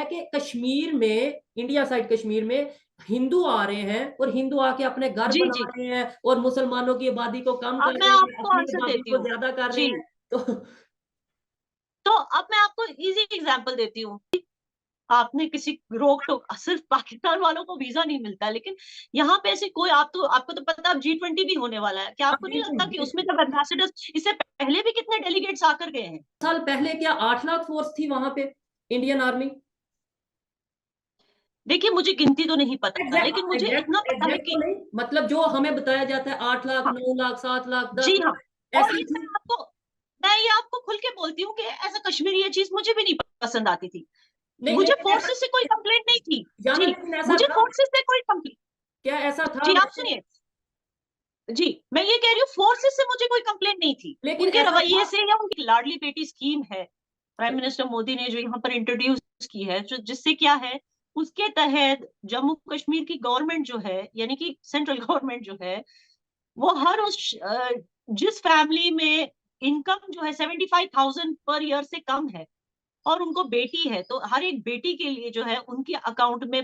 कि कश्मीर में, India side Kashmir में हिंदू आ रहे हैं और हिंदू आके अपने घर जी बना जी। रहे हैं और मुसलमानों की आबादी को कम अब कर मैं रहे हैं, आपको अपनी आंसर आबादी देती को हूँ। ज्यादा कर रहे जी, हैं। तो तो अब मैं आपको इजी एग्जांपल देती हूँ। आपने किसी रोक टोक, सिर्फ पाकिस्तान वालों को वीजा नहीं मिलता, लेकिन यहाँ पे ऐसे कोई, आपको तो पता, अब G20 भी होने वाला है, क्या हाँ, आपको नहीं बिल्कुल लगता कि उसमें बिल्कुल। जब एम्बेसडर्स, इससे पहले भी कितने डेलीगेट्स आकर गए हैं? साल पहले क्या 8 लाख फोर्स थी वहां पे, इंडियन आर्मी? देखिए, मुझे गिनती तो नहीं पता, लेकिन एग्जैक्ट मुझे इतना एग्जैक्ट पता है एग्जैक्ट तो कि नहीं, मतलब जो हमें बताया जाता है 8 लाख, हाँ, 9 लाख, 7 लाख, जी दस हाँ। लाख और ऐसी ये थी। मैं आपको खुल के बोलती हूँ कि एज अ कश्मीरी ये चीज मुझे भी नहीं पसंद आती थी। नहीं मुझे लेकिन ऐसा, फोर्सेस से कोई कंप्लेंट नहीं थी। जाना, जी, लेकिन ऐसा मुझे था, फोर्सेस से कोई कंप्लेंट। क्या ऐसा था जी, आप वैसे? सुनिए। जी, मैं ये कह रही हूँ, फोर्सेस से मुझे कोई कंप्लेंट नहीं थी, लेकिन उनके ऐसा रवैये था। से, या उनकी लाडली बेटी स्कीम है, प्राइम मिनिस्टर मोदी ने जो यहाँ पर इंट्रोड्यूस की है, जो जिससे क्या है, उसके तहत जम्मू कश्मीर की गवर्नमेंट जो है, यानी कि सेंट्रल गवर्नमेंट जो है, वो हर जिस फैमिली में इनकम जो है 75,000 पर ईयर से कम है, और उनको बेटी है, तो हर एक बेटी के लिए जो है उनके अकाउंट में।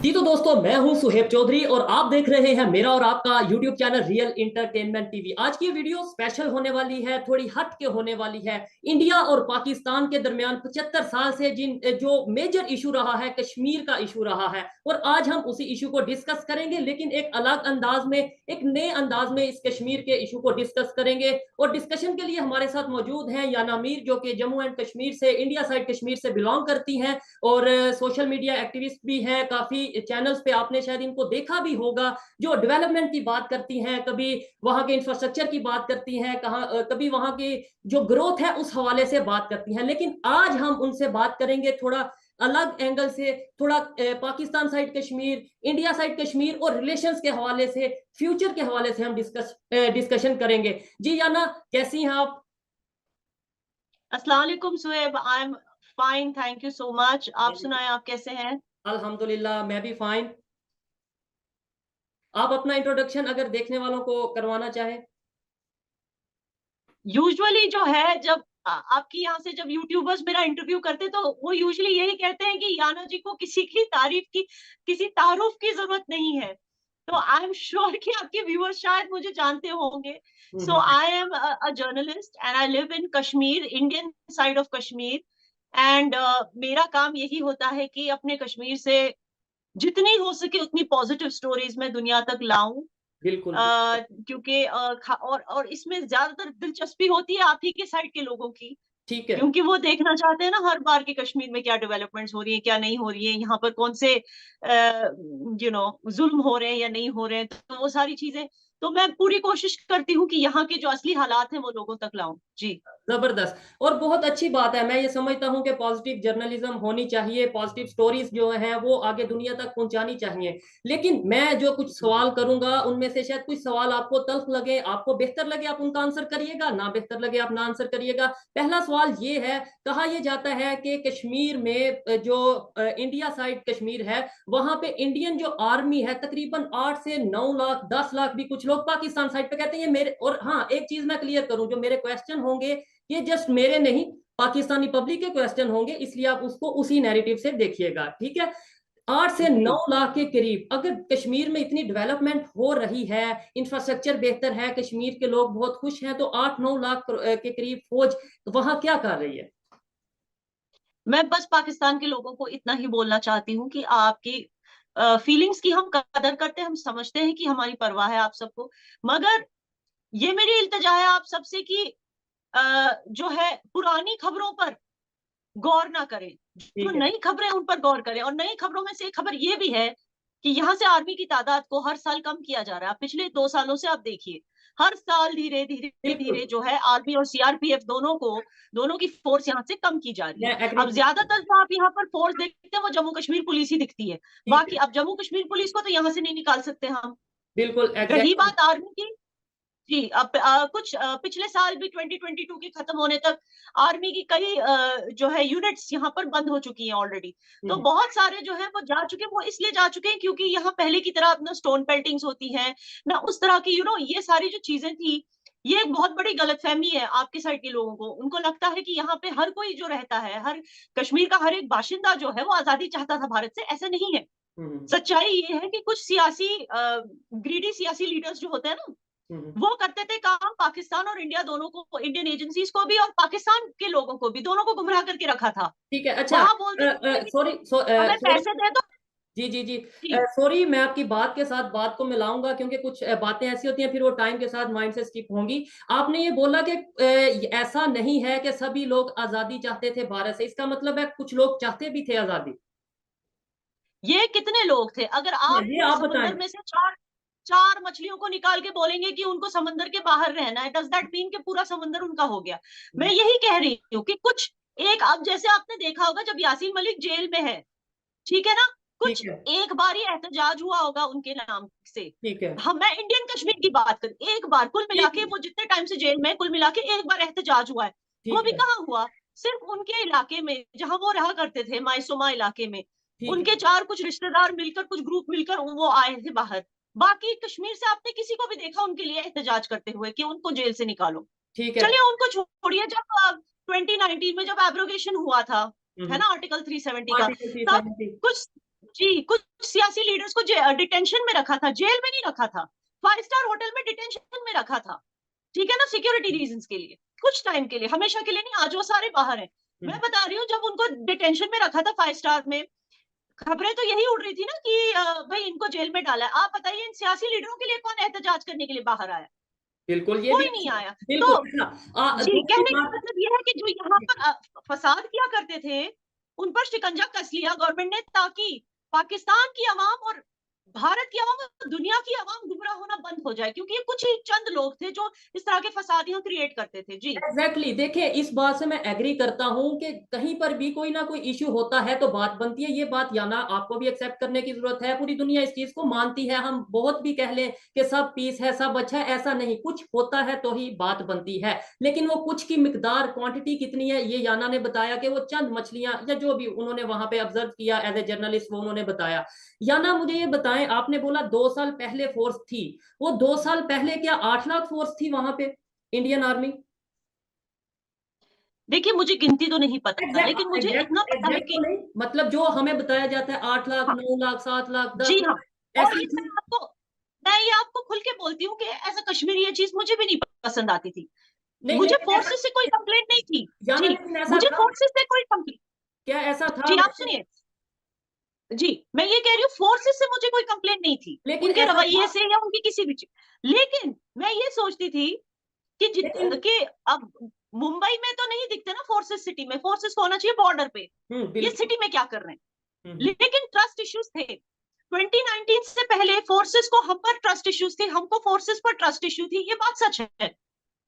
जी तो दोस्तों, मैं हूं सुहेब चौधरी और आप देख रहे हैं मेरा और आपका YouTube channel real entertainment TV. आज की वीडियो स्पेशल होने वाली है, थोड़ी हट के होने वाली है। इंडिया और पाकिस्तान के दरमियान 75 साल से जिन जो मेजर इशू रहा है, कश्मीर का इशू रहा है, और आज हम उसी इशू को डिस्कस करेंगे, लेकिन एक अलग अंदाज में, एक नए अंदाज में इस कश्मीर के इशू को डिस्कस करेंगे। और डिस्कशन के लिए हमारे साथ मौजूद हैं याना मीर, जो कि जम्मू एंड कश्मीर से, इंडिया साइड कश्मीर से बिलोंग करती हैं और सोशल मीडिया एक्टिविस्ट भी हैं। काफी चैनल्स पे आपने शायद इनको देखा भी होगा, जो डेवलपमेंट की बात करती हैं, कभी वहां के इंफ्रास्ट्रक्चर की बात करती हैं, कभी वहां की जो ग्रोथ है उस हवाले से बात करती हैं। लेकिन आज हम उनसे बात करेंगे थोड़ा अलग एंगल से, थोड़ा Pakistan side Kashmir, India side Kashmir और रिलेशंस के हवाले से, फ्यूचर के हवाले से हम डिस्कशन करेंगे। जी याना, कैसी हैं आप? अस्सलाम वालेकुम Suhaib, I am fine, thank you so much. आप सुनाएं, आप कैसे हैं? अल्हम्दुलिल्लाह, मैं भी फाइन। आप अपना इंट्रोडक्शन अगर देखने वालों को करवाना चाहें। यूजुअली जो है, जब आपकी यहाँ से जब यूट्यूबर्स मेरा इंटरव्यू करते, तो वो यूजुअली यही कहते हैं कि याना जी को किसी की तारीफ की, किसी तारुफ की जरूरत नहीं है। तो आई एम श्योर कि आपके व्यूअर्स शायद मुझे जानते होंगे। So hmm. I am a journalist and I live in Kashmir, Indian side of Kashmir. And मेरा काम यही होता है कि अपने कश्मीर से जितनी हो सके उतनी पॉजिटिव स्टोरीज मैं दुनिया तक लाऊं। बिल्कुल बिल्कुल। क्योंकि और इसमें ज्यादातर दिलचस्पी होती है आप ही के साइड के लोगों की, ठीक है। क्योंकि वो देखना चाहते हैं ना हर बार कि कश्मीर में क्या डेवलपमेंट्स हो रही है, क्या नहीं हो रही है, यहाँ पर कौन से जुल्म हो रहे हैं या नहीं हो रहे हैं, तो वो सारी चीजें। तो मैं पूरी कोशिश करती हूँ कि यहाँ के जो असली हालात हैं वो लोगों तक लाऊं। जी। जबरदस्त और बहुत अच्छी बात है। मैं ये समझता हूँ कि पॉजिटिव जर्नलिज्म होनी चाहिए, पॉजिटिव स्टोरीज जो हैं वो आगे दुनिया तक पहुंचानी चाहिए। लेकिन मैं जो कुछ सवाल करूंगा उनमें से शायद कुछ सवाल आपको तल्ख लगे, आपको बेहतर लगे आप उनका आंसर करिएगा, ना बेहतर लगे आप ना आंसर करिएगा। पहला सवाल ये है, कहा यह जाता है कि कश्मीर में जो इंडिया साइड कश्मीर है, वहां पे इंडियन जो आर्मी है तकरीबन 8 से 9 लाख, 10 लाख भी कुछ लोग पाकिस्तान साइड पे कहते हैं। ये मेरे, और हाँ एक चीज मैं क्लियर करूं, जो मेरे क्वेश्चन होंगे ये जस्ट मेरे नहीं, पाकिस्तानी पब्लिक के क्वेश्चन होंगे, इसलिए आप उसको उसी नैरेटिव से देखिएगा, ठीक है? 8 से 9 लाख के करीब, अगर कश्मीर में इतनी डेवलपमेंट हो रही है, इंफ्रास्ट्रक्चर बेहतर है, कश्मीर के लोग बहुत खुश हैं, तो 8-9 लाख के करीब फौज वहां क्या कर रही है? मैं बस पाकिस्तान के लोगों को इतना ही बोलना चाहती हूँ कि आपकी फीलिंग्स की हम कदर करते हैं, हम समझते हैं कि हमारी परवाह है आप सबको, मगर ये मेरी इल्तिजा है आप सबसे कि जो है पुरानी खबरों पर गौर ना करें, जो ठीक है। नई खबरें उन पर गौर करें। और नई खबरों में से एक खबर ये भी है कि यहाँ से आर्मी की तादाद को हर साल कम किया जा रहा है। पिछले 2 सालों से आप देखिए, हर साल धीरे धीरे बिल्कुल, धीरे जो है आर्मी और सीआरपीएफ दोनों की फोर्स यहाँ से कम की जा रही है। मैं एग्री। अब ज्यादातर जो आप यहाँ पर फोर्स देखते हैं वो जम्मू कश्मीर पुलिस ही दिखती है। ठीक बाकी है। अब जम्मू कश्मीर पुलिस को तो यहाँ से नहीं निकाल सकते हम। बिल्कुल रही एग्जैक्टली। बात आर्मी की, जी, अब कुछ पिछले साल भी 2022 के खत्म होने तक आर्मी की कई जो है यूनिट्स यहाँ पर बंद हो चुकी हैं ऑलरेडी। तो बहुत सारे जो है वो जा चुके हैं, वो इसलिए जा चुके हैं क्योंकि यहाँ पहले की तरह अपना स्टोन पेल्टिंग्स होती हैं ना, उस तरह की ये सारी जो चीजें थी, ये एक बहुत बड़ी गलतफहमी है आपके साइड के लोगों को। उनको लगता है कि यहाँ पे हर कोई जो रहता है, हर कश्मीर का हर एक बाशिंदा जो है वो आजादी चाहता था भारत से। ऐसा नहीं है। हम्म सच्चाई ये है कि कुछ सियासी ग्रीडी सियासी लीडर्स जो होते हैं ना, हम्म। वो करते थे काम पाकिस्तान और इंडिया दोनों को, इंडियन एजेंसीज को भी और पाकिस्तान के लोगों को भी, दोनों को गुमराह करके रखा था। ठीक है, अच्छा। वहां बोलते थे कि सॉरी हमें सॉरी। पैसे दे दो। जी जी जी। जी, सॉरी, मैं आपकी बात के साथ बात को मिलाऊंगा, क्योंकि कुछ बातें ऐसी होती हैं फिर वो टाइम के साथ माइंड से स्किप होंगी। आपने ये बोला कि ऐसा नहीं है कि सभी लोग आजादी चाहते थे भारत से, इसका मतलब है कुछ लोग चाहते भी थे आजादी। ये कितने लोग थे? अगर आप ये पूरे आप बताएं। समंदर में से चार चार मछलियों को निकाल के बोलेंगे कि उनको समंदर के बाहर रहना है, डज दैट मीन कि पूरा समंदर उनका हो गया? मैं यही कह रही हूँ कि कुछ एक, अब जैसे आपने देखा होगा जब यासीन मलिक जेल में है, ठीक है ना, ठीक कुछ है। एक बार ही एहतजाज हुआ होगा उनके नाम से। ठीक है। हम, मैं इंडियन कश्मीर की बात करूं, एक बार कुल मिला ठीक के है। वो जितने टाइम से जेल में है, कुल मिला के एक बार एहतजाज हुआ है। वो ठीक भी है। कहाँ हुआ? सिर्फ उनके इलाके में जहां वो रहा करते थे, मायसुमा इलाके में। ठीक उनके है। चार कुछ रिश्तेदार मिलकर, कुछ ग्रुप मिलकर वो आए थे बाहर। बाकी कश्मीर से आपने किसी को भी देखा उनके लिए एहतजाज करते हुए कि उनको जेल से निकालो? ठीक है। चलिए उनको छोड़िए, जब 2019 में जब एब्रोगेशन हुआ था, है ना, आर्टिकल 370 का, आर्टिकल थ्री तब सेवेंटी। कुछ, जी, कुछ सियासी लीडर्स को डिटेंशन में रखा था, जेल में नहीं रखा था, 5 स्टार होटल में डिटेंशन में रखा था, ठीक है ना, सिक्योरिटी रीजंस के लिए, कुछ टाइम के लिए, हमेशा के लिए नहीं। आज वो सारे बाहर हैं। मैं बता रही हूँ जब उनको डिटेंशन में रखा था 5 स्टार में, खबरें तो यही उड़ रही थी ना कि भाई इनको जेल में डाला है। आप बताइए इन सियासी लीडरों के लिए कौन एहतजाज करने के लिए बाहर आया? बिल्कुल, ये भी कोई नहीं आया। तो बिल्कुल। अच्छा, जी, दूसरी कहने का बात। मतलब ये है कि जो यहाँ पर फसाद किया करते थे, उन पर शिकंजा कस लिया गवर्नमेंट ने, ताकि पाकिस्तान की आवाम और भारत की आवाम और दुनिया की आवाम गुमराह होना बंद हो जाए, क्योंकि ये कुछ ही चंद लोग थे जो इस तरह के फसाद यहाँ क्रिएट करते थे। जी, एग्जैक्टली exactly। देखिए, इस बात से मैं एग्री करता हूं कि कहीं पर भी कोई ना कोई इश्यू होता है तो बात बनती है। ये बात याना आपको भी एक्सेप्ट करने की जरूरत है। पूरी दुनिया इस चीज को मानती है। हम बहुत भी कह लें कि सब पीस है, सब अच्छा है, ऐसा नहीं। कुछ होता है तो ही बात बनती है। लेकिन वो कुछ की मिकदार, क्वांटिटी कितनी है, ये याना ने बताया कि वो चंद मछलियां, या जो भी उन्होंने वहां पे ऑब्जर्व किया एज ए जर्नलिस्ट, वो उन्होंने बताया। याना, मुझे ये बताएं, आपने बोला 2 साल पहले फोर्स थी। वो 2 साल पहले क्या 8 लाख फोर्स थी वहां पे, इंडियन आर्मी? देखिए मुझे गिनती तो नहीं पता, लेकिन एग्जैक्ट मुझे इतना एग्जैक्ट पता है एग्जैक्ट तो कि नहीं, मतलब जो हमें बताया जाता है 8 लाख, हाँ, 9 लाख, 7 लाख, जी दस हाँ। लाख और ऐसी ये थी। मैं ये आपको खुल के बोलती हूँ कि एज अ कश्मीरी ये चीज मुझे भी नहीं पसंद आती थी। नहीं, मुझे लेकिन ऐसा फोर्सेस से कोई कंप्लेंट नहीं थी। जाना, जी, लेकिन ऐसा मुझे था। फोर्सेस से कोई कंप्लेंट, क्या ऐसा था जी आप वैसे? सुनिए, जी, मैं ये कह रही हूँ फोर्सेस से मुझे कोई कंप्लेंट नहीं थी, लेकिन उनके ऐसा था। रवैये से या उनकी किसी भी चीज। लेकिन मैं ये सोचती थी कि लेकिन कि अब मुंबई में तो नहीं दिखते ना फोर्सेस, सिटी में फोर्सेस को होना चाहिए बॉर्डर पे, ये बिल्कुल। सिटी में क्या कर रहे हैं? हम्म लेकिन ट्रस्ट इश्यूज थे। 2019 से पहले फोर्सेस को हम पर ट्रस्ट इश्यूज थे, हमको फोर्सेस पर ट्रस्ट इश्यू थी, ये बात सच है।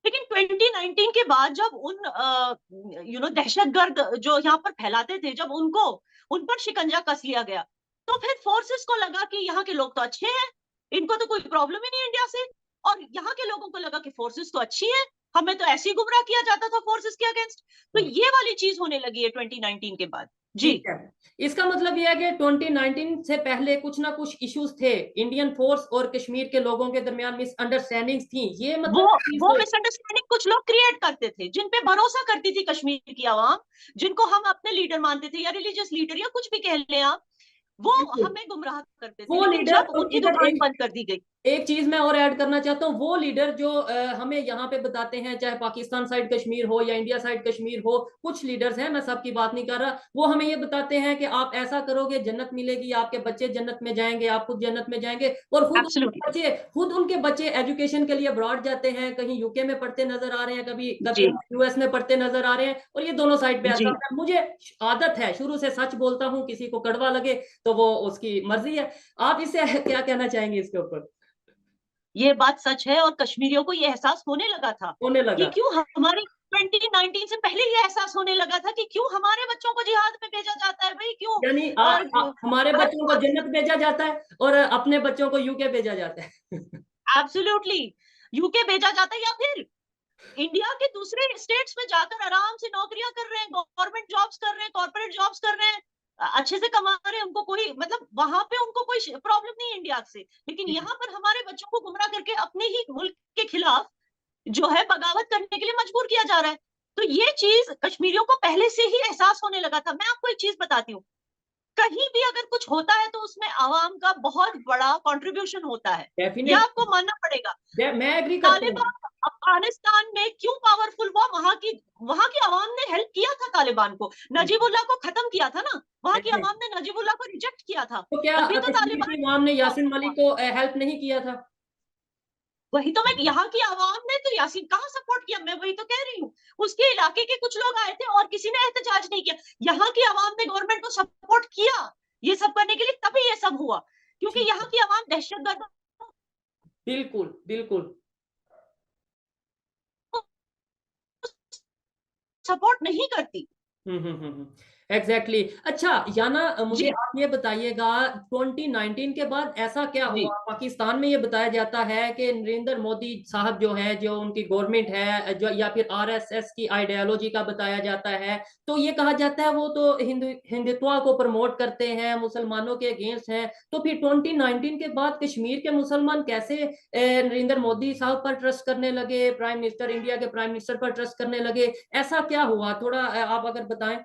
लेकिन 2019 के बाद जब उन दहशतगर्द जो यहाँ पर फैलाते थे, जब उनको, उन पर शिकंजा कस लिया गया, तो फिर फोर्सेस को लगा कि यहाँ के लोग तो अच्छे हैं, इनको तो कोई प्रॉब्लम ही नहीं इंडिया से। और यहाँ के लोगों को लगा कि फोर्सेस तो अच्छी है, हमें तो ऐसे ही गुमराह किया जाता था फोर्सेस के अगेंस्ट। तो हम्म। ये वाली चीज होने लगी है 2019 के बाद। जी, ठीक है। इसका मतलब यह है कि 2019 से पहले कुछ ना कुछ इश्यूज थे, इंडियन फोर्स और कश्मीर के लोगों के दरमियान मिसअंडरस्टैंडिंग्स थी, ये वो मतलब चीज वो तो। मिसअंडरस्टैंडिंग कुछ लोग क्रिएट करते थे, जिन पे भरोसा करती थी कश्मीर की आवाम, जिनको हम अपने लीडर मानते थे या रिलीजियस लीडर या कुछ भी कह लें आप, वो बिल्कुल। हमें गुमराह करते थे। वो लेकिन लीडर, जब और उनकी इधर दुकान एक बंद कर दी गई, एक चीज मैं और ऐड करना चाहता हूँ। वो लीडर जो हमें यहाँ पे बताते हैं, चाहे पाकिस्तान साइड कश्मीर हो या इंडिया साइड कश्मीर हो, कुछ लीडर्स हैं, मैं सबकी बात नहीं कर रहा, वो हमें ये बताते हैं कि आप ऐसा करोगे जन्नत मिलेगी, आपके बच्चे जन्नत में जाएंगे, आप खुद जन्नत में जाएंगे। और एब्सोल्युटली, उनके बच्चे एजुकेशन के लिए अब्रॉड जाते हैं, कहीं यूके में पढ़ते नजर आ रहे हैं, कभी कभी जी, यूएस में पढ़ते नजर आ रहे हैं, और ये दोनों साइड पे ऐसा जी, होता है। मुझे आदत है, शुरू से सच बोलता हूँ, किसी को कड़वा लगे तो वो उसकी मर्जी है। आप इससे क्या कहना चाहेंगे इसके ऊपर? ये बात सच है। और कश्मीरियों को ये एहसास होने लगा था होने कि लगा। क्यों हमारी, 2019 से पहले ये एहसास होने लगा था कि क्यों हमारे बच्चों को जिहाद में भेजा जाता है भाई, क्यों यानी हमारे बच्चों को जन्नत भेजा जाता है और अपने बच्चों को यूके भेजा जाता है। एब्सोल्युटली यूके भेजा जाता है, या फिर इंडिया के दूसरे स्टेट्स में जाकर आराम से नौकरियां कर रहे हैं, गवर्नमेंट जॉब्स कर रहे हैं, कॉर्पोरेट जॉब्स कर रहे हैं, अच्छे से कमा रहे हैं, उनको कोई मतलब वहां पे उनको कोई प्रॉब्लम नहीं है इंडिया से। लेकिन यहाँ पर हमारे बच्चों को गुमराह करके अपने ही मुल्क के खिलाफ जो है बगावत करने के लिए मजबूर किया जा रहा है। तो ये चीज कश्मीरियों को पहले से ही एहसास होने लगा था। मैं आपको एक चीज बताती हूँ, कहीं भी अगर कुछ होता है तो उसमें आवाम का बहुत बड़ा कंट्रीब्यूशन होता है, यह डेफिनेटली आपको मानना पड़ेगा। मैं एग्री करता हूँ। तालिबान अफगानिस्तान में क्यों पावरफुल हुआ? वहां की आवाम ने हेल्प किया था तालिबान को, नजीबुल्लाह को खत्म किया था ना, वहां की Definitely। आवाम ने नजीबुल्लाह को रिजेक्ट किया था, तो क्या तभी तो कश्मीर तालिबान की इमाम ने यासीन पावरफुल मलिक हुआ। को हेल्प नहीं किया था? वही तो मैं, यहाँ की आवाम ने तो यासीन कहाँ सपोर्ट किया, मैं वही तो कह रही हूँ। उसके इलाके के कुछ लोग आए थे और किसी ने एहतजाज नहीं किया, यहाँ की आवाम ने गवर्नमेंट को सपोर्ट किया ये सब करने के लिए, तभी ये सब हुआ, क्योंकि ठीक यहाँ है। की आवाम दहशतगर्द बिल्कुल बिल्कुल। सपोर्ट नहीं करती। एग्जैक्टली। अच्छा याना, मुझे जी आप ये बताइएगा, 2019 के बाद ऐसा क्या जी। हुआ पाकिस्तान में? ये बताया जाता है कि नरेंद्र मोदी साहब जो है, जो उनकी गवर्नमेंट है, जो या फिर आरएसएस की आइडियोलॉजी का बताया जाता है, तो ये कहा जाता है वो तो हिंदुत्व को प्रमोट करते हैं, मुसलमानों के अगेंस्ट हैं। तो फिर 2019 के बाद कश्मीर के मुसलमान कैसे नरेंद्र मोदी साहब पर ट्रस्ट करने लगे, प्राइम मिनिस्टर, इंडिया के प्राइम मिनिस्टर पर ट्रस्ट करने लगे? ऐसा क्या हुआ, थोड़ा आप अगर बताएं।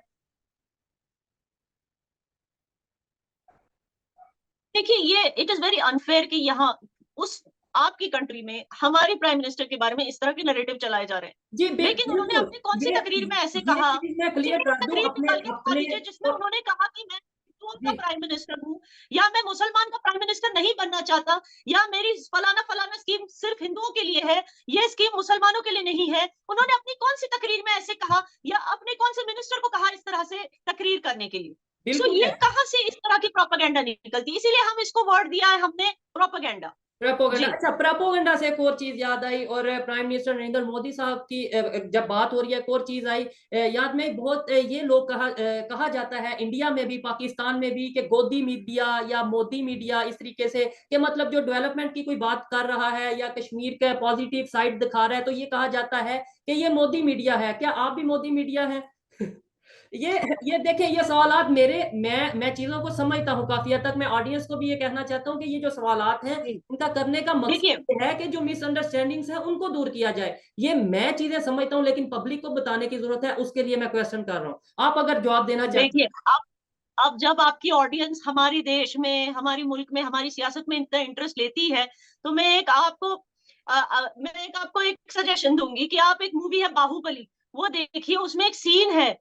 देखिए, ये इट इज वेरी अनफेयर कि यहाँ उस आपकी कंट्री में हमारी प्राइम मिनिस्टर के बारे में इस तरह के नैरेटिव चलाए जा रहे हैं। जी लेकिन उन्होंने बिल्कुल। अपनी कौन सी तकरीर में ऐसे ये कहा? चीज मैं जी, क्लियर एक कर दूं तकरीर अपने निकाल के दिखा अपने दीजिए जिसमें उन्होंने कहा कि मैं हिंदुओं का जी प्राइम मिनिस्टर हूँ, या मैं मुसलमान का प्राइम मिनिस्टर नहीं बनना चाहता, या मेरी फलाना फलाना स्कीम सिर्फ हिंदुओं के लिए है, ये स्कीम मुसलमानों के लिए नहीं है। उन्होंने अपनी कौन सी तकरीर में ऐसे कहा, या अपने कौन से मिनिस्टर को कहा इस तरह से तकरीर करने के लिए? सो बिल्कुल ये है। कहाँ से इस तरह की प्रोपेगेंडा निकलती? इसीलिए हम इसको वर्ड दिया है हमने, प्रोपेगेंडा। प्रोपोगंडा। जी अच्छा, प्रोपोगंडा से एक और चीज याद आई, और प्राइम मिनिस्टर नरेंद्र मोदी साहब की जब बात हो रही है, एक और चीज आई याद में, बहुत ये लोग कहा जाता है इंडिया में भी पाकिस्तान में भी कि गोदी मीडिया या मोदी मीडिया, इस तरीके से कि मतलब जो डेवलपमेंट की कोई बात कर रहा है या कश्मीर का पॉजिटिव साइड दिखा रहा है, तो ये कहा जाता है कि ये मोदी मीडिया है। क्या आप भी मोदी मीडिया हैं? ये देखिए, ये सवालात मेरे, मैं चीजों को समझता हूँ काफी हद तक। मैं ऑडियंस को भी ये कहना चाहता हूँ कि ये जो सवालात हैं, जी। इनका करने का देखिए मकसद ये है कि जो मिसअंडरस्टैंडिंग्स है उनको दूर किया जाए। ये मैं चीजें समझता हूँ, लेकिन पब्लिक को बताने की जरूरत है, उसके लिए मैं क्वेश्चन कर रहा हूँ। आप अगर जवाब देना चाहते देखिए अब जब आपकी ऑडियंस हमारी देश में, हमारी मुल्क में, हमारी सियासत में इतना इंटरेस्ट लेती है, तो मैं एक आपको एक सजेशन दूंगी कि आप, एक मूवी है बाहुबली, वो देखिए। उसमें एक सीन है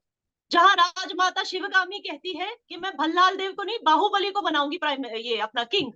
जहां राजमाता शिवगामी कहती है कि मैं भल्लाल देव को नहीं, बाहुबली को बनाऊंगी प्राइम, ये अपना किंग।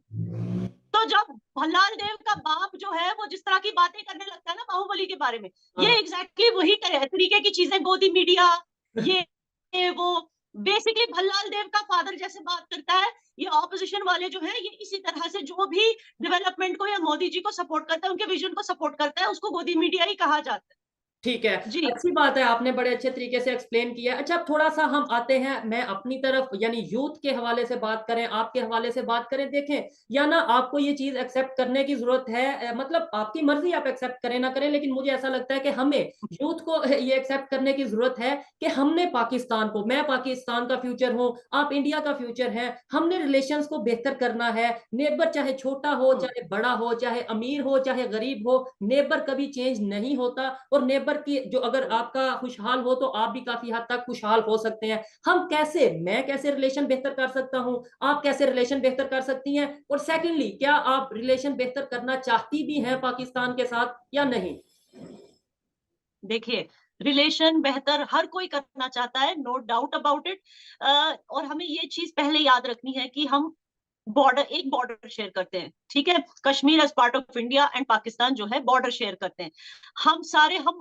तो जब भल्लाल देव का बाप जो है वो जिस तरह की बातें करने लगता है ना बाहुबली के बारे में, ये हाँ। एग्जैक्टली वही तरीके की चीजें, गोदी मीडिया, ये वो, बेसिकली भल्लाल देव का फादर जैसे बात करता है, ये ऑपोजिशन वाले जो है, ये इसी तरह से जो भी डेवलपमेंट को या मोदी जी को सपोर्ट करता है, उनके विजन को सपोर्ट करता है, उसको गोदी मीडिया ही कहा जाता है। ठीक है। जी अच्छी बात है, आपने बड़े अच्छे तरीके से एक्सप्लेन किया। अच्छा, अब थोड़ा सा हम आते हैं, मैं अपनी तरफ, यानी यूथ के हवाले से बात करें, आपके हवाले से बात करें। देखें, या ना आपको ये चीज एक्सेप्ट करने की जरूरत है, मतलब आपकी मर्जी, आप एक्सेप्ट करें ना करें, लेकिन मुझे ऐसा लगता है कि हमें यूथ को ये एक्सेप्ट करने की जरूरत है कि हमने पाकिस्तान को, मैं पाकिस्तान का फ्यूचर हूँ, आप इंडिया का फ्यूचर है, हमने रिलेशंस को बेहतर करना है। नेबर चाहे छोटा हो चाहे बड़ा हो, चाहे अमीर हो चाहे गरीब हो, नेबर कभी चेंज नहीं होता। और नेबर की जो, अगर आपका खुशहाल हो तो आप भी काफी हद तक खुशहाल हो सकते हैं। हम कैसे, मैं कैसे रिलेशन बेहतर कर सकता हूं, आप कैसे रिलेशन बेहतर कर सकती हैं, और सेकंडली, क्या आप रिलेशन बेहतर करना चाहती भी हैं पाकिस्तान के साथ या नहीं? देखिए, रिलेशन बेहतर हर कोई करना चाहता है, नो डाउट अबाउट इट। और हमें ये चीज पहले याद रखनी है कि हम एक बॉर्डर शेयर करते हैं, ठीक है? Kashmir as part of India and Pakistan जो है बॉर्डर शेयर करते हैं। हम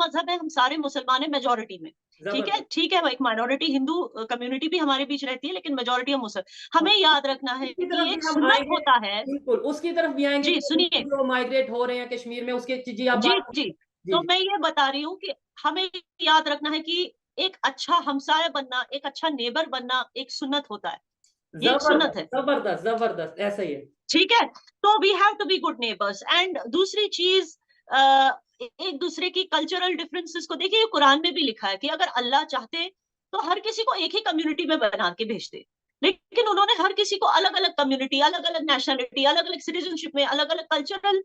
मजहब है, हम सारे मुसलमान है मेजोरिटी में, ठीक है? जबरदस्त। ठीक है, वो एक माइनॉरिटी हिंदू कम्युनिटी भी हमारे बीच रहती है, लेकिन मेजोरिटी हम मुसलमान। हमें याद रखना है उसकी कि तरफ भी एक हम सुन्नत आएंगे। होता है। बिल्कुल, उसकी तरफ भी आएंगे जी कि सुनिए, जो माइग्रेट हो रहे हैं कश्मीर में, उसके, जी आप जी बात। जी। जी तो जी। मैं ये बता रही हूँ कि हमें याद रखना है कि एक अच्छा हमसाया बनना, एक अच्छा नेबर बनना एक सुन्नत होता है, ये एक सुन्नत जबरदस्त है, जबरदस्त जबरदस्त, ऐसा ही है। ठीक है? तो we have to be good neighbours. And दूसरी चीज, एक दूसरे की कल्चरल डिफरेंसेस को देखिए, कुरान में भी लिखा है कि अगर अल्लाह चाहते तो हर किसी को एक ही कम्युनिटी में बना के भेजते, लेकिन उन्होंने हर किसी को अलग अलग कम्युनिटी, अलग अलग नेशनलिटी, अलग अलग सिटीजनशिप में, अलग अलग कल्चरल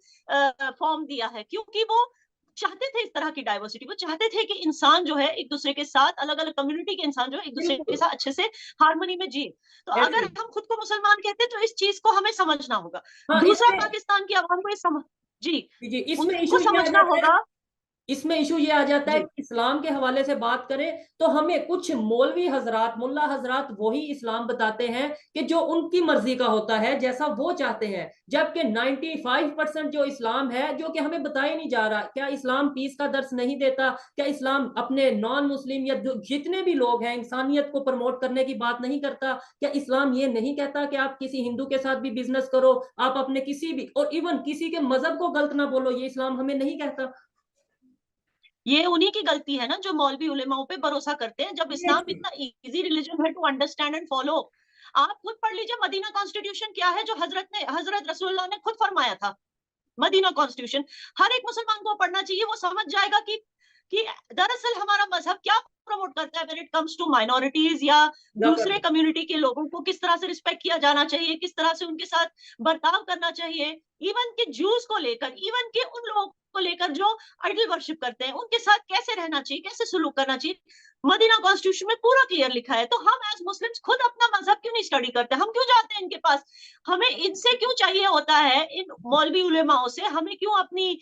फॉर्म दिया है, क्योंकि वो चाहते थे इस तरह की डाइवर्सिटी, वो चाहते थे कि इंसान जो है एक दूसरे के साथ, अलग अलग कम्युनिटी के इंसान जो है एक दूसरे के बिल्कुल साथ अच्छे से हार्मनी में जिए। तो ऐसे अगर ही। हम खुद को मुसलमान कहते हैं तो इस चीज को हमें समझना होगा। हाँ दूसरा, इसमें, पाकिस्तान की आवाम को जी, जी इसमें उनको इशू ये आ समझना जाता है, होगा। इसमें इशू ये आ जाता है जी, कि इस्लाम के हवाले से बात करें तो हमें कुछ मौलवी हजरात, मुल्ला हजरात वही इस्लाम बताते हैं कि जो उनकी मर्जी का होता है, जैसा वो चाहते हैं, जबकि 95% जो इस्लाम है जो कि हमें बताया नहीं जा रहा। क्या इस्लाम पीस का दर्स नहीं देता? क्या इस्लाम अपने नॉन मुस्लिम या जितने भी लोग हैं इंसानियत को प्रमोट करने की बात नहीं करता? क्या इस्लाम ये नहीं कहता कि आप किसी हिंदू के साथ भी बिजनेस करो, आप अपने किसी भी, और इवन किसी के मजहब को गलत ना बोलो? ये इस्लाम हमें नहीं कहता? ये उन्हीं की गलती है ना जो मौलवी उलेमाओं पे भरोसा करते हैं, जब ये इस्लाम इतना इजी रिलीजन है टू अंडरस्टैंड एंड फॉलो। आप खुद पढ़ लीजिए मदीना कॉन्स्टिट्यूशन क्या है, जो हजरत रसूलुल्लाह ने खुद फरमाया था। मदीना कॉन्स्टिट्यूशन हर एक मुसलमान को पढ़ना चाहिए, वो समझ जाएगा कि दरअसल हमारा मजहब क्या प्रमोट करता है when it comes to minorities या दूसरे जबरदस्त। कम्युनिटी के लोगों को किस तरह से रिस्पेक्ट किया जाना चाहिए, किस तरह से उनके साथ बर्ताव करना चाहिए। इवन के जूस को लेकर, इवन के उन लोगों को लेकर जो आइडल वर्शिप करते हैं, उनके साथ कैसे रहना चाहिए, कैसे सुलूक करना चाहिए, मदीना कॉन्स्टिट्यूशन में पूरा क्लियर लिखा है। तो हम एज मुस्लिम्स खुद अपना मजहब क्यों नहीं स्टडी करते? हम क्यों जाते हैं इनके पास? हमें इनसे क्यों चाहिए होता है, इन मौलवी उलेमाओं से हमें क्यों अपनी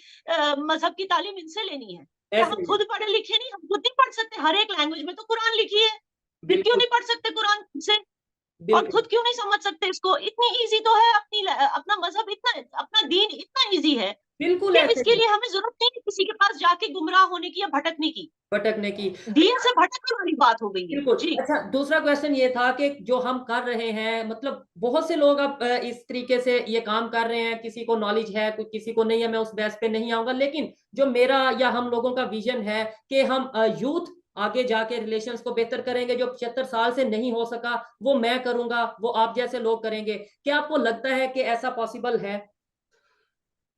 मजहब की तालीम इनसे लेनी है? क्या ऐसे हम ही। खुद पढ़े लिखे नहीं? हम खुद नहीं पढ़ सकते? हर एक लैंग्वेज में तो कुरान लिखी है, फिर क्यों बिल्कुल नहीं पढ़ सकते कुरान से? और बिल्कुल खुद क्यों नहीं समझ सकते इसको? इतनी इजी तो है अपना मजहब, इतना अपना दीन इतना इजी है बिल्कुल कि ऐसे इसके ही। लिए हमें जरूरत नहीं है किसी के पास जाके गुमराह होने की या भटकने की। भटकने की। दीन से भटकने वाली बात हो गई है बिल्कुल। जी। अच्छा, दूसरा क्वेश्चन ये था कि जो हम कर रहे हैं, मतलब बहुत से लोग अब इस तरीके से ये काम कर रहे हैं, किसी को नॉलेज है, कुछ किसी को नहीं है, मैं उस बेस पे नहीं आऊंगा, लेकिन जो मेरा या हम लोगों का विजन है कि हम यूथ आगे जाके रिलेशंस को बेहतर करेंगे। जो 75 साल से नहीं हो सका वो मैं करूंगा, वो आप जैसे लोग करेंगे। क्या आपको लगता है कि ऐसा पॉसिबल है?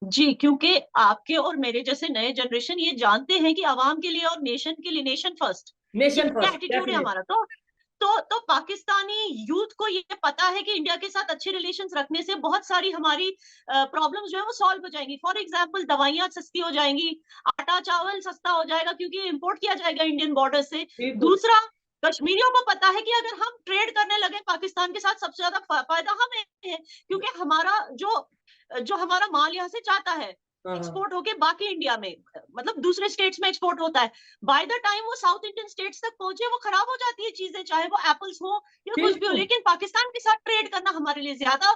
जी, क्योंकि आपके और मेरे जैसे नए जनरेशन ये जानते हैं कि आवाम के लिए और नेशन के लिए, नेशन फर्स्ट, ये नेशन फर्स्ट, एटीट्यूड है डेफिनेट। हमारा। तो पाकिस्तानी यूथ को ये पता है कि इंडिया के साथ अच्छे रिलेशंस रखने से बहुत सारी हमारी प्रॉब्लम्स जो है वो सॉल्व हो जाएंगी। फॉर एग्जांपल, दवाइयां सस्ती हो जाएंगी, आटा चावल सस्ता हो जाएगा क्योंकि इंपोर्ट किया जाएगा इंडियन बॉर्डर से। बिल्कुल। दूसरा, कश्मीरियों को पता है कि अगर हम ट्रेड करने लगे पाकिस्तान के साथ, सबसे ज्यादा फायदा हमें है, क्योंकि हमारा जो जो हमारा माल यहाँ से जाता है, हाँ हाँ। एक्सपोर्ट होके बाकी इंडिया में, मतलब दूसरे स्टेट्स में एक्सपोर्ट होता है। बाय द टाइम वो साउथ इंडियन स्टेट्स तक पहुंचे वो खराब हो जाती है चीजें, चाहे वो एप्पल्स हो या कुछ भी हो। बिल्कुल लेकिन पाकिस्तान के साथ ट्रेड करना हमारे लिए ज्यादा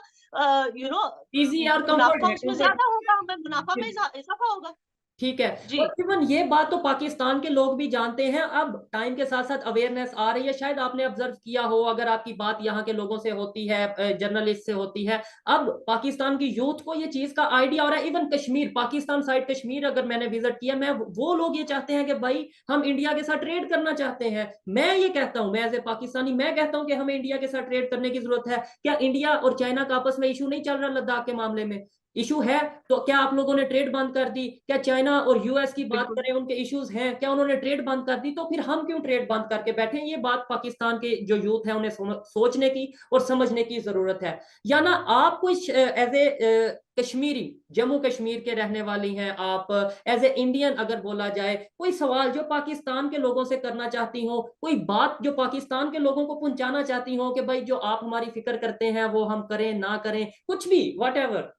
यू नो इजी और कंफर्ट मुनाफा है, उसमें कंफर्ट। ज्यादा होगा, हमें मुनाफा में इजाफा होगा। ठीक है। जी, और इवन ये बात तो पाकिस्तान के लोग भी जानते हैं, अब टाइम के साथ साथ अवेयरनेस आ रही है, शायद आपने ऑब्जर्व किया हो, अगर आपकी बात यहाँ के लोगों से होती है, जर्नलिस्ट से होती है, अब पाकिस्तान की यूथ को ये चीज का आइडिया हो रहा है। इवन कश्मीर, पाकिस्तान साइड कश्मीर अगर मैंने विजिट किया, मैं वो लोग ये चाहते हैं कि भाई हम इंडिया के साथ ट्रेड करना चाहते हैं। मैं ये कहता हूँ, मैं एज ए पाकिस्तानी मैं कहता हूँ कि हमें इंडिया के साथ ट्रेड करने की जरूरत है। क्या इंडिया और चाइना का आपस में इशू नहीं चल रहा लद्दाख के मामले में? इशू है। तो क्या आप लोगों ने ट्रेड बंद कर दी? क्या चाइना और यूएस की बात बिल्कुल। करें, उनके इश्यूज हैं, क्या उन्होंने ट्रेड बंद कर दी? तो फिर हम क्यों ट्रेड बंद करके बैठे हैं? ये बात पाकिस्तान के जो यूथ है उन्हें सोचने की और समझने की जरूरत है। या ना आप कोई एज ए कश्मीरी, जम्मू कश्मीर के रहने वाली हैं आप, एज ए इंडियन अगर बोला जाए, कोई सवाल जो पाकिस्तान के लोगों से करना चाहती हो, कोई बात जो पाकिस्तान के लोगों को पहुंचाना चाहती हो कि भाई जो आप हमारी फिक्र करते हैं वो हम करें ना करें, कुछ भी, वट एवर।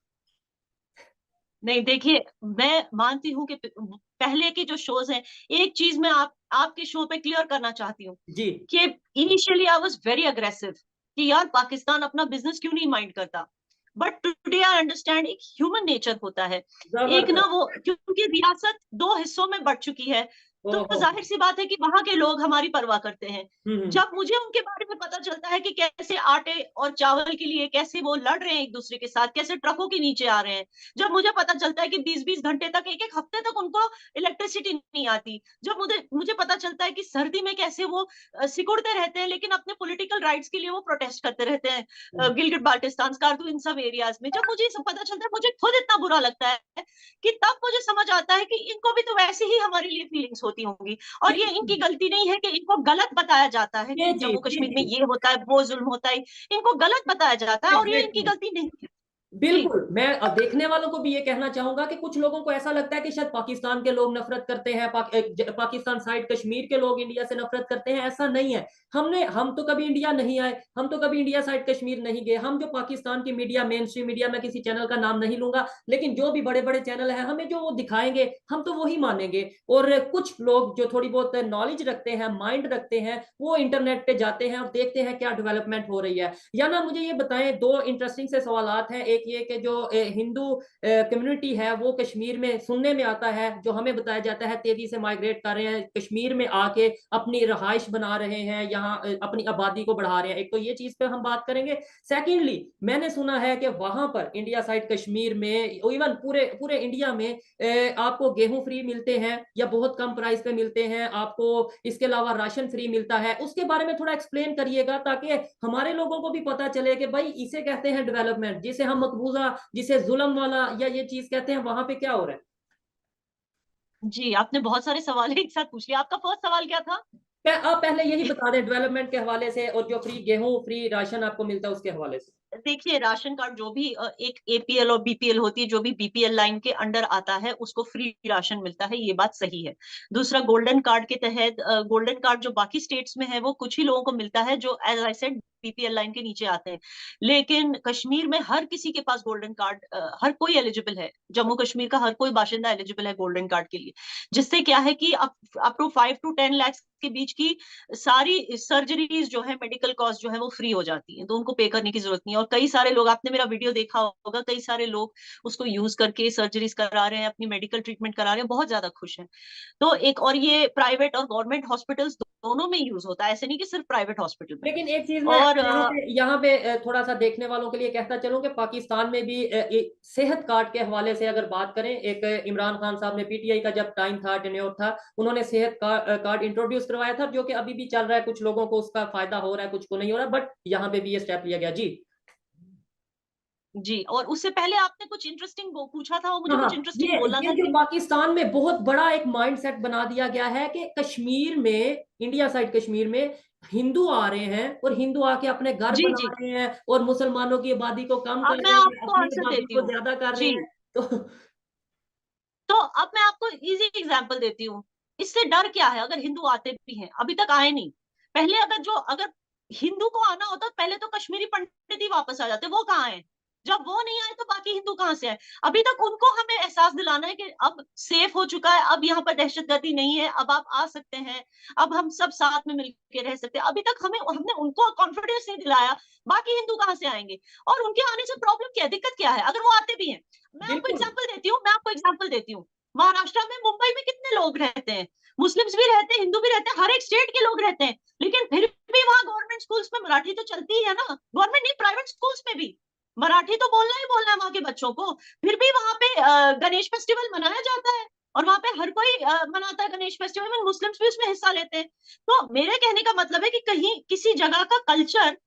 नहीं, देखिए, मैं मानती हूँ कि पहले के जो शोज हैं, एक चीज मैं आपके शो पे क्लियर करना चाहती हूँ जी। कि initially I was very aggressive कि यार पाकिस्तान अपना बिजनेस क्यों नहीं माइंड करता। बट टुडे आई अंडरस्टैंड एक ह्यूमन नेचर होता है। एक ना, जबरदस्त। वो क्योंकि रियासत दो हिस्सों में बढ़ चुकी है, तो ओहो। जाहिर सी बात है कि वहां के लोग हमारी परवाह करते हैं। हम्म। जब मुझे उनके बारे में पता चलता है कि कैसे आटे और चावल के लिए कैसे वो लड़ रहे हैं एक दूसरे के साथ, कैसे ट्रकों के नीचे आ रहे हैं, जब मुझे पता चलता है कि 20-20 घंटे तक, एक एक हफ्ते तक उनको इलेक्ट्रिसिटी नहीं आती, जब मुझे मुझे पता चलता है कि सर्दी में कैसे वो सिकुड़ते रहते हैं लेकिन अपने पॉलिटिकल राइट्स के लिए वो प्रोटेस्ट करते रहते हैं, गिलगिट बाल्टिस्तान, कारगिल, इन सब एरियाज में, जब मुझे ये सब पता चलता है मुझे खुद इतना बुरा लगता है कि तब मुझे समझ आता है कि इनको भी तो वैसे ही हमारे लिए फीलिंग्स होती होंगी। और ये इनकी गलती नहीं है कि इनको गलत बताया जाता है जी कि जी जम्मू जी कश्मीर में जी। ये होता है, वो जुल्म होता है, इनको गलत बताया जाता है, और ये इनकी एग्जैक्टली। गलती नहीं है। बिल्कुल, मैं देखने वालों को भी ये कहना चाहूंगा कि कुछ लोगों को ऐसा लगता है कि शायद पाकिस्तान के लोग नफरत करते हैं, पाकिस्तान साइड कश्मीर के लोग इंडिया से नफरत करते हैं। ऐसा नहीं है। हम तो कभी इंडिया नहीं आए, हम तो कभी इंडिया साइड कश्मीर नहीं गए। हम जो पाकिस्तान की मीडिया, मेन स्ट्रीम मीडिया, मैं किसी चैनल का नाम नहीं लूंगा, लेकिन जो भी बड़े बड़े चैनल है, हमें जो वो दिखाएंगे हम तो वही मानेंगे। और कुछ लोग जो थोड़ी बहुत नॉलेज रखते हैं, माइंड रखते हैं, वो इंटरनेट पे जाते हैं और देखते हैं क्या डेवलपमेंट हो रही है। या ना, मुझे ये बताएं, दो इंटरेस्टिंग से सवालात हैं। एक ये कि जो हिंदू कम्युनिटी है वो कश्मीर में, सुनने में आता है, जो हमें बताया जाता है, तेजी से माइग्रेट कर रहे हैं, कश्मीर में आके अपनी रहाइश बना रहे हैं, यहाँ अपनी आबादी को बढ़ा रहे हैं। एक तो ये चीज पे हम बात करेंगे। सेकेंडली, मैंने सुना है कि वहां पर इंडिया साइड कश्मीर में, इवन पूरे पूरे इंडिया में आपको गेहूं फ्री मिलते हैं या बहुत कम प्राइस पे मिलते हैं आपको। इसके अलावा राशन फ्री मिलता है। उसके बारे में थोड़ा एक्सप्लेन करिएगा, ताकि हमारे लोगों को भी पता चले कि भाई इसे कहते हैं डेवलपमेंट, जिसे हम मकबूजा, जिसे जुल्म वाला या ये चीज कहते हैं, वहां पे क्या हो रहा है। जी, आपने बहुत सारे सवाल एक साथ पूछ लिया। आपका फर्स्ट सवाल क्या था? आप पहले यही बता दें डेवलपमेंट के हवाले से, और जो फ्री गेहूं, फ्री राशन आपको मिलता है उसके हवाले से। देखिए, राशन कार्ड जो भी एक एपीएल और बीपीएल होती है, जो भी बीपीएल लाइन के अंडर आता है उसको फ्री राशन मिलता है, ये बात सही है। दूसरा, गोल्डन कार्ड के तहत, गोल्डन कार्ड जो बाकी स्टेट्स में है वो कुछ ही लोगों को मिलता है, जो as I said BPL line के नीचे आते हैं। लेकिन कश्मीर में हर किसी के पास गोल्डन कार्ड, हर कोई एलिजिबल है। जम्मू कश्मीर का हर कोई बाशिंदा एलिजिबल है गोल्डन कार्ड के लिए। जिससे क्या है कि अप टू 5 to 10 लाख के बीच की सारी सर्जरीज जो है, मेडिकल कॉस्ट जो है वो फ्री हो जाती है, तो उनको पे करने की जरूरत नहीं है। और कई सारे लोग, आपने मेरा वीडियो देखा होगा, कई सारे लोग उसको यूज करके सर्जरीज करा रहे हैं, अपनी मेडिकल ट्रीटमेंट करा रहे हैं, बहुत ज्यादा खुश हैं। तो एक, और ये प्राइवेट और गवर्नमेंट हॉस्पिटल्स दोनों में यूज होता है, ऐसे नहीं कि सिर्फ प्राइवेट हॉस्पिटल में। लेकिन एक चीज मैं और यहाँ पे थोड़ा सा देखने वालों के लिए कहता चलूं कि पाकिस्तान में भी सेहत कार्ड के हवाले से अगर बात करें, एक इमरान खान साहब ने पीटीआई का जब टाइम था, टेन्योर था, उन्होंने सेहत कार्ड इंट्रोड्यूस करवाया था, जो कि अभी भी चल रहा है। कुछ लोगों को उसका फायदा हो रहा है, कुछ को नहीं हो रहा, बट यहाँ पे भी ये स्टेप लिया गया जी। जी, और उससे पहले आपने कुछ इंटरेस्टिंग पूछा था, और मुझे हाँ कुछ हाँ, इंटरेस्टिंग बोलना ये था जो कि पाकिस्तान में बहुत बड़ा एक माइंडसेट बना दिया गया है कि कश्मीर में, इंडिया साइड कश्मीर में हिंदू आ रहे हैं और हिंदू आके अपने घर जी बना जी, रहे हैं और मुसलमानों की आबादी को कम अब कर मैं रहे हैं, आपको अपनी आंसर आबादी देती को हूँ। ज्यादा कर रहे जी, हैं। तो तो अब मैं आपको इजी एग्जांपल देती हूँ। इससे डर क्या है? अगर हिंदू आते भी हैं, अभी तक आए नहीं। पहले अगर हिंदू को आना होता तो पहले तो कश्मीरी पंडित ही वापस आ जाते, वो कहाँ है? जब वो नहीं आए तो बाकी हिंदू कहाँ से आए? अभी तक उनको हमें एहसास दिलाना है कि अब सेफ हो चुका है, अब यहाँ पर दहशतगर्दी नहीं है, अब आप आ सकते हैं, अब हम सब साथ में मिलकर रह सकते हैं। अभी तक हमने उनको कॉन्फिडेंस नहीं दिलाया, बाकी हिंदू कहाँ से आएंगे? और उनके आने से प्रॉब्लम क्या है, दिक्कत क्या है, अगर वो आते भी हैं? बिल्कुल मैं आपको एग्जाम्पल देती हूँ। महाराष्ट्र में, मुंबई में कितने लोग रहते हैं? मुस्लिम्स भी रहते हैं, हिंदू भी रहते हैं, हर एक स्टेट के लोग रहते हैं। लेकिन फिर भी वहां गवर्नमेंट स्कूल्स में मराठी तो चलती ही है ना, गवर्नमेंट नहीं, प्राइवेट स्कूल्स में भी मराठी तो बोलना ही बोलना है वहां के बच्चों को। फिर भी वहां पे गणेश फेस्टिवल मनाया जाता है, और वहां पे हर कोई मनाता है गणेश फेस्टिवल में, मुस्लिम्स भी उसमें हिस्सा लेते हैं। तो मेरे कहने का मतलब है कि कहीं किसी जगह का कल्चर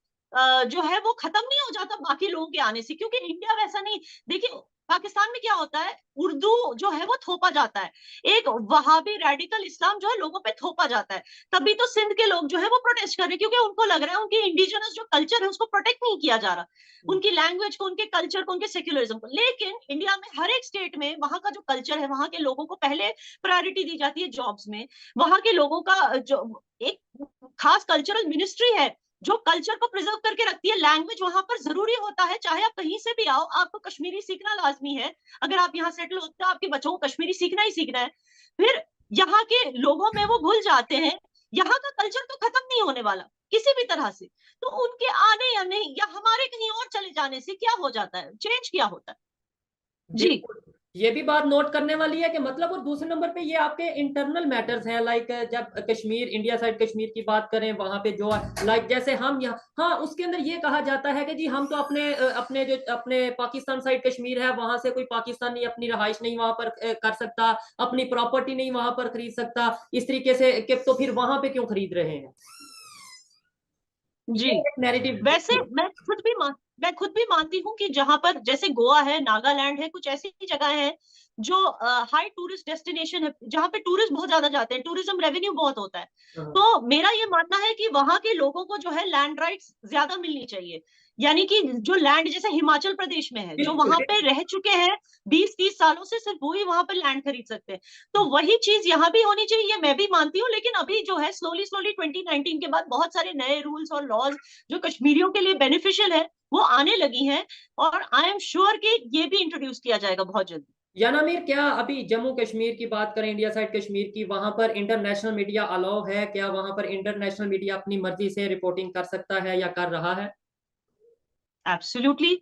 जो है वो खत्म नहीं हो जाता बाकी लोगों के आने से, क्योंकि इंडिया वैसा नहीं। देखिए, पाकिस्तान में क्या होता है, उर्दू जो है वो थोपा जाता है, एक वहाबी रेडिकल इस्लाम जो है लोगों पे थोपा जाता है। तभी तो सिंध के लोग जो है वो प्रोटेस्ट कर रहे हैं, क्योंकि उनको लग रहा है उनकी इंडिजिनस जो कल्चर है उसको प्रोटेक्ट नहीं किया जा रहा, उनकी लैंग्वेज को, उनके कल्चर को, उनके सेक्युलरिज्म को। लेकिन इंडिया में हर एक स्टेट में वहां का जो कल्चर है, वहां के लोगों को पहले प्रायोरिटी दी जाती है जॉब्स में। वहां के लोगों का जो एक खास कल्चरल मिनिस्ट्री है जो कल्चर को प्रिजर्व करके रखती है। लैंग्वेज वहां पर जरूरी होता है, चाहे आप कहीं से भी आओ, आपको कश्मीरी सीखना लाजमी है। अगर आप यहाँ सेटल होते हो, आपके बच्चों को कश्मीरी सीखना ही सीखना है। फिर यहाँ के लोगों में वो घुल जाते हैं। यहाँ का कल्चर तो खत्म नहीं होने वाला किसी भी तरह से। तो उनके आने या नहीं, या हमारे कहीं और चले जाने से क्या हो जाता है, चेंज क्या होता है? जी बिल्कुल, ये भी बात नोट करने वाली है कि मतलब, और दूसरे नंबर पे ये आपके इंटरनल मैटर्स हैं। लाइक जब कश्मीर, इंडिया साइड कश्मीर की बात करें, वहां पे जो लाइक जैसे हम यहाँ, हाँ, उसके अंदर ये कहा जाता है कि जी हम तो अपने जो अपने पाकिस्तान साइड कश्मीर है, वहां से कोई पाकिस्तानी अपनी रहाइश नहीं वहां पर कर सकता, अपनी प्रॉपर्टी नहीं वहां पर खरीद सकता, इस तरीके से कि तो फिर वहां पे क्यों खरीद रहे हैं। जी, ये एक नैरेटिव। वैसे मैं खुद भी मैं खुद भी मानती हूँ कि जहां पर जैसे गोवा है, नागालैंड है, कुछ ऐसी जगह है जो हाई टूरिस्ट डेस्टिनेशन है, जहां पे टूरिस्ट बहुत ज्यादा जाते हैं, टूरिज्म रेवेन्यू बहुत होता है। हाँ। तो मेरा ये मानना है कि वहां के लोगों को जो है लैंड राइट्स ज्यादा मिलनी चाहिए। यानी कि जो लैंड जैसे हिमाचल प्रदेश में है, जो बिल्कुल वहां पे बिल्कुल। रह चुके हैं 20-30 सालों से, सिर्फ वही वहां पे लैंड खरीद सकते हैं। तो वही चीज यहाँ भी होनी चाहिए, ये मैं भी मानती हूँ। लेकिन अभी जो है स्लोली स्लोली 2019 के बाद बहुत सारे नए रूल्स और लॉज जो कश्मीरियों के लिए बेनिफिशियल है वो आने लगी हैं, और आई एम श्योर कि ये भी इंट्रोड्यूस किया जाएगा बहुत जल्दी। यानामीर, क्या अभी जम्मू कश्मीर की बात करें, इंडिया साइड कश्मीर की, वहां पर इंटरनेशनल मीडिया अलाउ है? क्या वहां पर इंटरनेशनल मीडिया अपनी मर्जी से रिपोर्टिंग कर सकता है या कर रहा है? एब्सोल्युटली।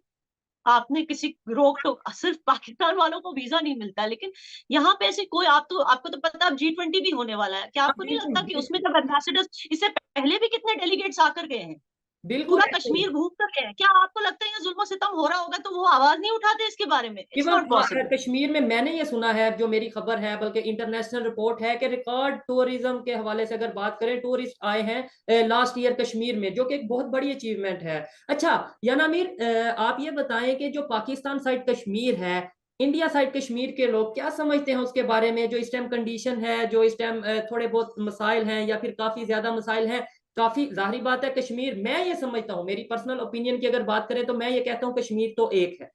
आपने किसी रोक टोक, सिर्फ पाकिस्तान वालों को वीजा नहीं मिलता, लेकिन यहाँ पे ऐसे कोई, आपको तो पता, अब G20 भी होने वाला है, क्या हाँ आपको नहीं बिल्कुल लगता कि उसमें बिल्कुल। जब एम्बेसडर्स, इससे पहले भी कितने डेलीगेट्स आकर गए हैं, बिल्कुल पूरा ऐसे ही। कश्मीर घूम कर गए हैं, क्या आपको लगता है ये जुल्म सितम हो रहा होगा तो वो आवाज नहीं उठाते इसके बारे में? It's even not possible. Kashmir में मैंने ये सुना है, जो मेरी खबर है बल्कि इंटरनेशनल रिपोर्ट है, कि रिकॉर्ड टूरिज्म के हवाले से अगर बात करें, टूरिस्ट आए हैं लास्ट ईयर कश्मीर में, जो कि एक बहुत बड़ी अचीवमेंट है। अच्छा यानामीर, आप ये बताएं कि जो पाकिस्तान साइड कश्मीर है, इंडिया साइड कश्मीर के लोग क्या समझते हैं उसके बारे में? जो इस टाइम कंडीशन है, जो इस टाइम थोड़े बहुत मसाइल हैं या फिर काफी ज्यादा मसाइल हैं, काफी जाहिर बात है कश्मीर, मैं ये समझता हूँ, मेरी पर्सनल ओपिनियन की अगर बात करें तो मैं ये कहता हूँ कश्मीर तो एक है,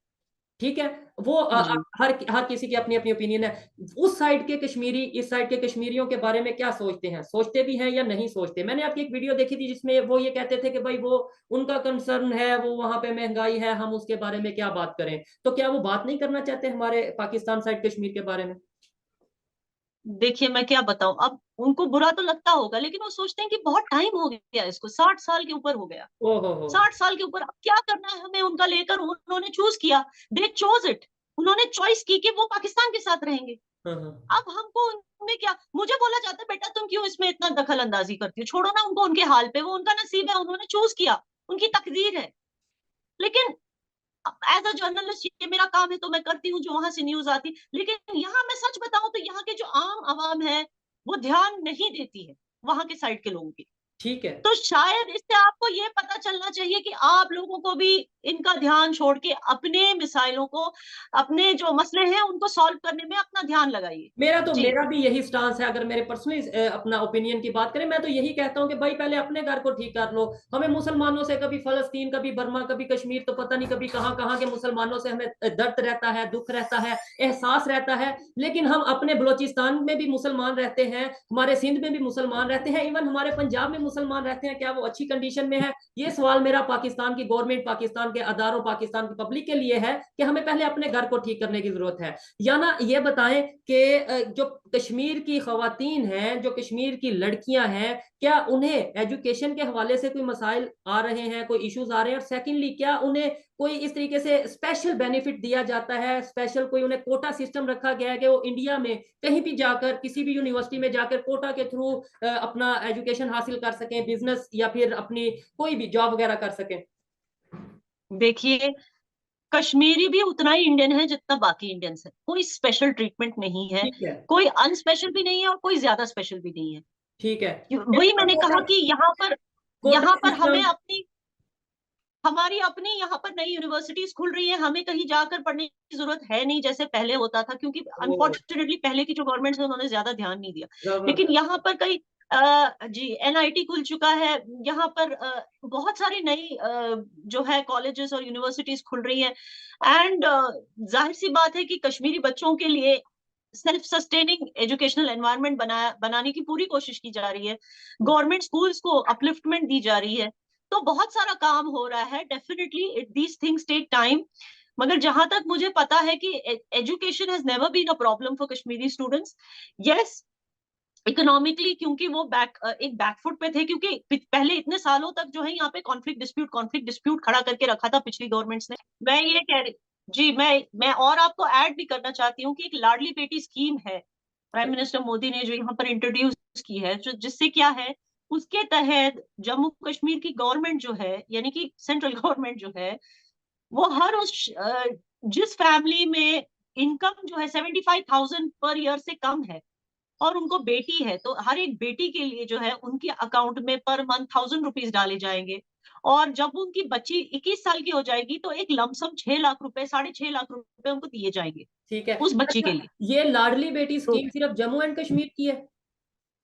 ठीक है। वो जी। हर हर किसी की अपनी अपनी ओपिनियन है। उस साइड के कश्मीरी इस साइड के कश्मीरियों के बारे में क्या सोचते हैं, सोचते भी हैं या नहीं सोचते? मैंने आपकी एक वीडियो देखी थी जिसमें वो ये कहते थे कि भाई वो उनका कंसर्न है, वो वहां पे महंगाई है, हम उसके बारे में क्या बात करें? तो क्या वो बात नहीं करना चाहते हमारे पाकिस्तान साइड कश्मीर के बारे में? देखिए मैं क्या बताऊं, अब उनको बुरा तो लगता होगा, लेकिन वो सोचते हैं कि बहुत टाइम हो गया इसको, 60 साल के ऊपर हो गया। ओहो हो। 60 साल के ऊपर अब क्या करना है हमें उनका लेकर, उन्होंने चूज किया, दे चोज इट, उन्होंने चॉइस की कि वो पाकिस्तान के साथ रहेंगे। हाँ हाँ। अब हमको उनमें क्या, मुझे बोला जाता है बेटा तुम क्यों इसमें इतना दखल अंदाजी करती हो, छोड़ो ना उनको उनके हाल पे, वो उनका नसीब है, उन्होंने चूज किया, उनकी तकदीर है। लेकिन एज अ जर्नलिस्ट ये मेरा काम है तो मैं करती हूँ जो वहां से न्यूज आती, लेकिन यहाँ मैं सच बताऊं तो यहाँ के जो आम आवाम है वो ध्यान नहीं देती है वहां के साइड के लोगों की। ठीक है। तो शायद इससे आपको ये पता चलना चाहिए कि आप लोगों को भी इनका ध्यान छोड़ के अपने मिसाइलों को, अपने जो मसले हैं उनको सॉल्व करने में अपना ध्यान लगाइए। जी। मेरा भी यही स्टांस है। अगर मेरे पर्सनली अपना ओपिनियन की बात करें, मैं तो यही कहता हूं कि भाई पहले अपने घर को ठीक कर लो। हमें मुसलमानों से कभी फलस्तीन, कभी बर्मा, कभी कश्मीर, तो पता नहीं कभी कहां कहां के मुसलमानों से हमें दर्द रहता है, दुख रहता है, एहसास रहता है। लेकिन हम अपने बलोचिस्तान में भी मुसलमान रहते हैं, हमारे सिंध में भी मुसलमान रहते हैं, इवन हमारे पंजाब में मुसलमान रहते हैं। क्या वो अच्छी कंडीशन में है? ये सवाल मेरा पाकिस्तान की गवर्नमेंट, पाकिस्तान के अदारों, पाकिस्तान की पब्लिक के लिए है कि हमें पहले अपने घर को ठीक करने की जरूरत है। या ना ये बताएं कि जो कश्मीर की खवातीन हैं, जो कश्मीर की लड़कियां हैं, क्या उन्हें एजुकेशन के हवाले से कोई मसाइल आ रहे हैं, कोई इश्यूज आ रहे हैं? और सेकेंडली, क्या उन्हें कोई इस तरीके से स्पेशल बेनिफिट दिया जाता है, स्पेशल कोई उन्हें कोटा सिस्टम रखा गया है कि वो इंडिया में कहीं भी जाकर, किसी भी यूनिवर्सिटी में जाकर कोटा के थ्रू अपना एजुकेशन हासिल कर सकें, बिजनेस या फिर अपनी कोई भी जॉब वगैरह कर सकें? देखिए, कश्मीरी भी उतना ही इंडियन है जितना बाकी इंडियंस है, कोई स्पेशल ट्रीटमेंट नहीं है, ठीक है। कोई अनस्पेशल भी नहीं है और कोई ज्यादा स्पेशल भी नहीं है। ठीक है। वही मैंने कहा कोटा कि कोटा यहाँ पर हमें सिस्टम। अपनी, हमारी अपनी यहाँ पर नई यूनिवर्सिटीज खुल रही है, हमें कहीं जाकर पढ़ने की जरूरत है नहीं जैसे पहले होता था, क्योंकि वो अनफॉर्चुनेटली पहले की जो गवर्नमेंट है उन्होंने ज्यादा ध्यान नहीं दिया। लेकिन जबरदस्त। यहाँ पर कई जी एनआईटी खुल चुका है, यहाँ पर बहुत सारी नई जो है कॉलेजेस और यूनिवर्सिटीज खुल रही है। एंड जाहिर सी बात है कि कश्मीरी बच्चों के लिए सेल्फ सस्टेनिंग एजुकेशनल एनवायरनमेंट बनाने की पूरी कोशिश की जा रही है, गवर्नमेंट स्कूल्स को अपलिफ्टमेंट दी जा रही है। तो बहुत सारा काम हो रहा है, definitely these things take time. मगर जहां तक मुझे पता है कि education has never been a problem for Kashmiri students. Yes, economically क्योंकि वो एक बैकफुट पे थे, क्योंकि पहले इतने सालों तक जो है यहाँ पे कॉन्फ्लिक्ट डिस्प्यूट खड़ा करके रखा था पिछली गवर्नमेंट्स ने। मैं ये कह रही, जी मैं और आपको ऐड भी करना चाहती हूँ कि एक लाडली बेटी स्कीम है प्राइम मिनिस्टर मोदी ने जो यहाँ पर इंट्रोड्यूस की है, जो जिससे क्या है, उसके तहत जम्मू कश्मीर की गवर्नमेंट जो है, यानी कि सेंट्रल गवर्नमेंट जो है, वो हर उस जिस फैमिली में इनकम जो है 75,000 पर ईयर से कम है और उनको बेटी है, तो हर एक बेटी के लिए जो है उनके अकाउंट में पर मंथ 1,000 रुपीज डाले जाएंगे। और जब उनकी बच्ची 21 साल की हो जाएगी तो एक लमसम 6 लाख रुपए, 6.5 लाख रुपए उनको दिए जाएंगे ठीक है। उस बच्ची के अच्छा, लिए। ये लाडली बेटी तो स्कीम सिर्फ जम्मू एंड कश्मीर की है?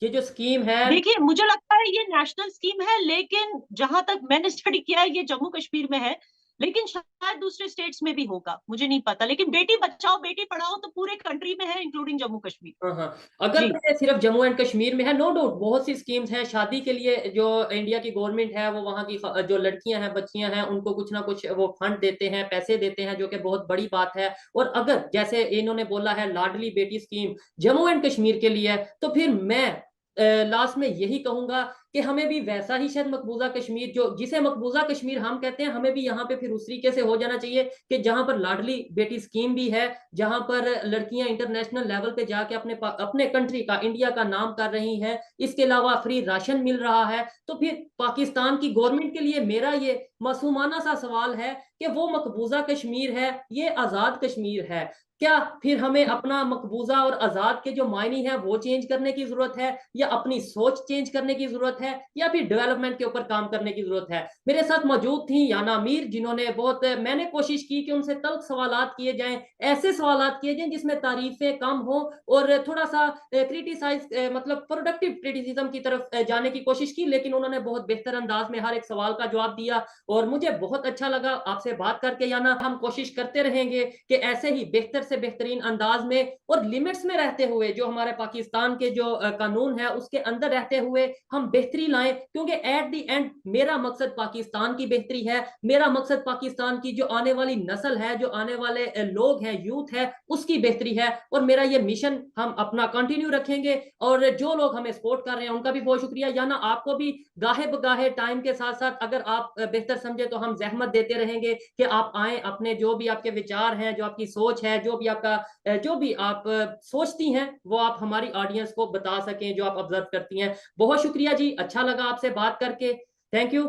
ये जो स्कीम है। देखिए, मुझे लगता है ये नेशनल स्कीम है, लेकिन जहां तक मैंने स्टडी किया है ये जम्मू कश्मीर में है, लेकिन शायद दूसरे स्टेट्स में भी होगा, मुझे नहीं पता। लेकिन बेटी बचाओ बेटी पढ़ाओ तो पूरे कंट्री में है, इंक्लूडिंग जम्मू कश्मीर। हाँ, हाँ। अगर जी। वैसे सिर्फ जम्मू एंड कश्मीर में है, नो डाउट बहुत सी स्कीम्स हैं शादी के लिए, जो इंडिया की गवर्नमेंट है वो वहाँ की जो लड़कियां हैं, बच्चियां हैं, उनको कुछ ना कुछ वो फंड देते हैं, पैसे देते हैं, जो कि बहुत बड़ी बात है। और अगर जैसे इन्होंने बोला है लाडली बेटी स्कीम जम्मू एंड कश्मीर के लिए, तो फिर मैं लास्ट में यही कहूंगा कि हमें भी वैसा ही शायद मकबूजा कश्मीर, जो जिसे मकबूजा कश्मीर हम कहते हैं, हमें भी यहाँ पे फिर उस तरीके से हो जाना चाहिए कि जहां पर लाडली बेटी स्कीम भी है, जहां पर लड़कियां इंटरनेशनल लेवल पे जाके अपने कंट्री का, इंडिया का नाम कर रही हैं, इसके अलावा फ्री राशन मिल रहा है। तो फिर पाकिस्तान की गवर्नमेंट के लिए मेरा ये मासूमाना सा सवाल है कि वो मकबूजा कश्मीर है, ये आजाद कश्मीर है, क्या फिर हमें अपना मकबूजा और आजाद के जो मायने हैं वो चेंज करने की जरूरत है, या अपनी सोच चेंज करने की जरूरत है, या फिर डेवलपमेंट के ऊपर काम करने की जरूरत है? मेरे साथ मौजूद थी याना मीर, जिन्होंने बहुत, मैंने कोशिश की कि उनसे तल्ख सवालात किए जाएं, ऐसे सवालात किए जाएं जिसमें तारीफें कम हो और थोड़ा सा क्रिटिसाइज, मतलब प्रोडक्टिव क्रिटिसिज्म की तरफ जाने की कोशिश की, लेकिन उन्होंने बहुत बेहतर अंदाज में हर एक सवाल का जवाब दिया और मुझे बहुत अच्छा लगा आपसे बात करके। याना हम कोशिश करते रहेंगे कि ऐसे ही बेहतर से बेहतरीन अंदाज में और लिमिट्स में रहते हुए, जो हमारे पाकिस्तान के जो कानून है उसके अंदर रहते हुए हम बेहतरी लाएं, क्योंकि एट द एंड मेरा मकसद पाकिस्तान की बेहतरी है, मेरा मकसद पाकिस्तान की जो आने वाली नस्ल है, जो आने वाले लोग हैं, यूथ है, उसकी बेहतरी है। और मेरा ये मिशन हम अपना कंटिन्यू रखेंगे, और जो लोग हमें सपोर्ट कर रहे हैं उनका भी बहुत शुक्रिया। याना आपको भी गाहे बगाहे टाइम के साथ साथ अगर आप बेहतर समझे तो हम जहमत देते रहेंगे कि आप आए, अपने जो भी आपके विचार हैं, जो आपकी सोच है, जो भी आपका, जो भी आप सोचती हैं, वो आप हमारी ऑडियंस को बता सकें, जो आप ऑब्जर्व करती हैं। बहुत शुक्रिया जी, अच्छा लगा आपसे बात करके। Thank you.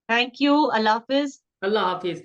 Thank you. Allah Hafiz. Allah Hafiz.